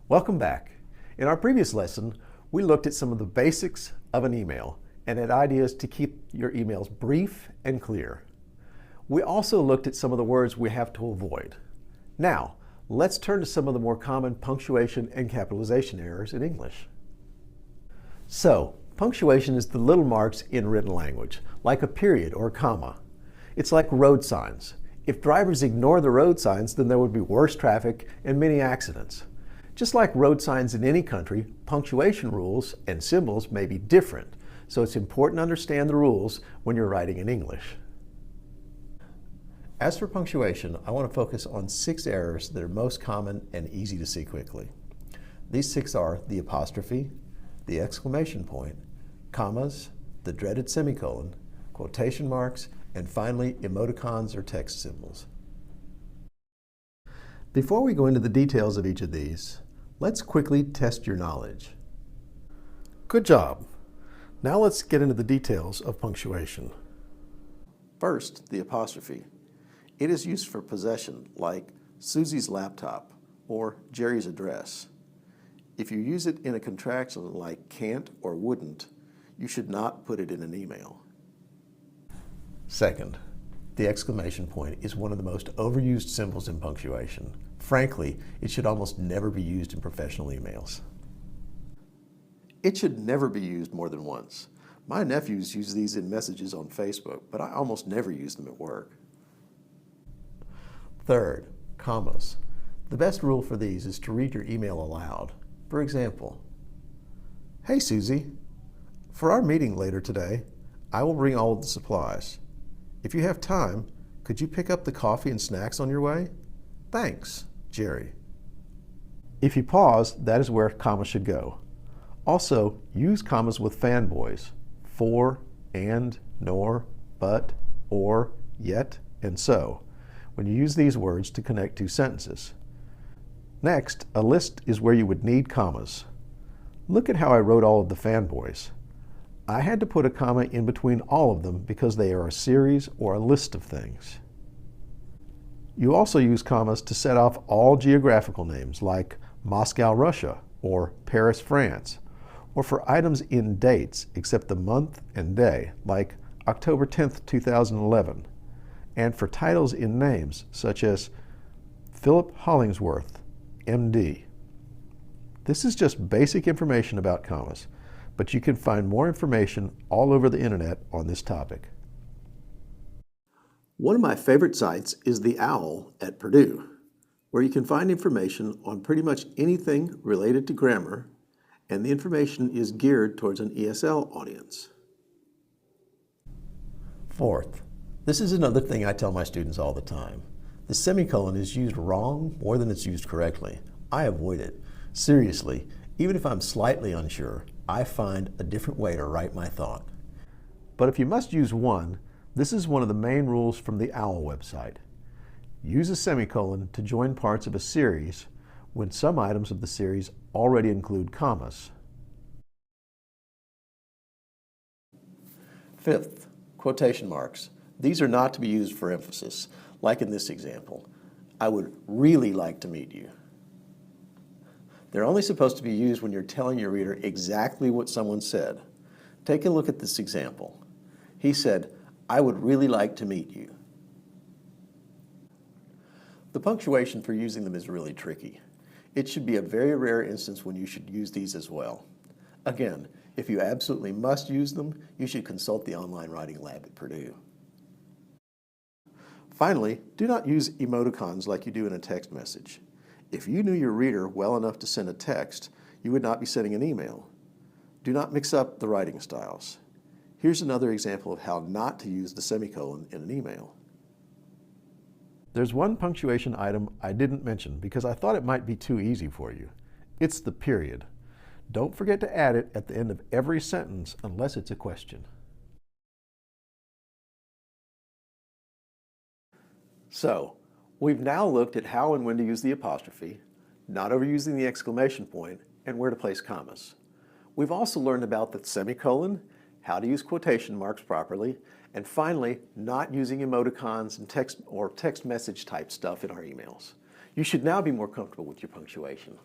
Welcome back. In our previous lesson, we looked at some of the basics of an email and had ideas to keep your emails brief and clear. We also looked at some of the words we have to avoid. Now, let's turn to some of the more common punctuation and capitalization errors in English. So, punctuation is the little marks in written language, like a period or a comma. It's like road signs. If drivers ignore the road signs, then there would be worse traffic and many accidents. Just like road signs in any country, punctuation rules and symbols may be different, so it's important to understand the rules when you're writing in English. As for punctuation, I want to focus on 6 errors that are most common and easy to see quickly. These 6 are the apostrophe, the exclamation point, commas, the dreaded semicolon, quotation marks, and finally emoticons or text symbols. Before we go into the details of each of these, let's quickly test your knowledge. Good job! Now let's get into the details of punctuation. First, the apostrophe. It is used for possession, like Susie's laptop or Jerry's address. If you use it in a contraction like can't or wouldn't, you should not put it in an email. Second, the exclamation point is one of the most overused symbols in punctuation. Frankly, it should almost never be used in professional emails. It should never be used more than once. My nephews use these in messages on Facebook, but I almost never use them at work. Third, commas. The best rule for these is to read your email aloud. For example, "Hey Susie, for our meeting later today, I will bring all of the supplies. If you have time, could you pick up the coffee and snacks on your way? Thanks, Jerry." If you pause, that is where commas should go. Also, use commas with fanboys: for, and, nor, but, or, yet, and so, when you use these words to connect 2 sentences. Next, a list is where you would need commas. Look at how I wrote all of the fanboys. I had to put a comma in between all of them because they are a series or a list of things. You also use commas to set off all geographical names like Moscow, Russia, or Paris, France, or for items in dates except the month and day, like October 10th, 2011, and for titles in names such as Philip Hollingsworth, MD. This is just basic information about commas, but you can find more information all over the internet on this topic. One of my favorite sites is The Owl at Purdue, where you can find information on pretty much anything related to grammar, and the information is geared towards an ESL audience. Fourth, this is another thing I tell my students all the time. The semicolon is used wrong more than it's used correctly. I avoid it. Seriously, even if I'm slightly unsure, I find a different way to write my thought. But if you must use one, this is one of the main rules from the OWL website. Use a semicolon to join parts of a series when some items of the series already include commas. Fifth, quotation marks. These are not to be used for emphasis, like in this example. I would really like to meet you. They're only supposed to be used when you're telling your reader exactly what someone said. Take a look at this example. He said, "I would really like to meet you." The punctuation for using them is really tricky. It should be a very rare instance when you should use these as well. Again, if you absolutely must use them, you should consult the online writing lab at Purdue. Finally, do not use emoticons like you do in a text message. If you knew your reader well enough to send a text, you would not be sending an email. Do not mix up the writing styles. Here's another example of how not to use the semicolon in an email. There's one punctuation item I didn't mention because I thought it might be too easy for you. It's the period. Don't forget to add it at the end of every sentence unless it's a question. So, we've now looked at how and when to use the apostrophe, not overusing the exclamation point, and where to place commas. We've also learned about the semicolon, how to use quotation marks properly, and finally, not using emoticons and text message type stuff in our emails. You should now be more comfortable with your punctuation.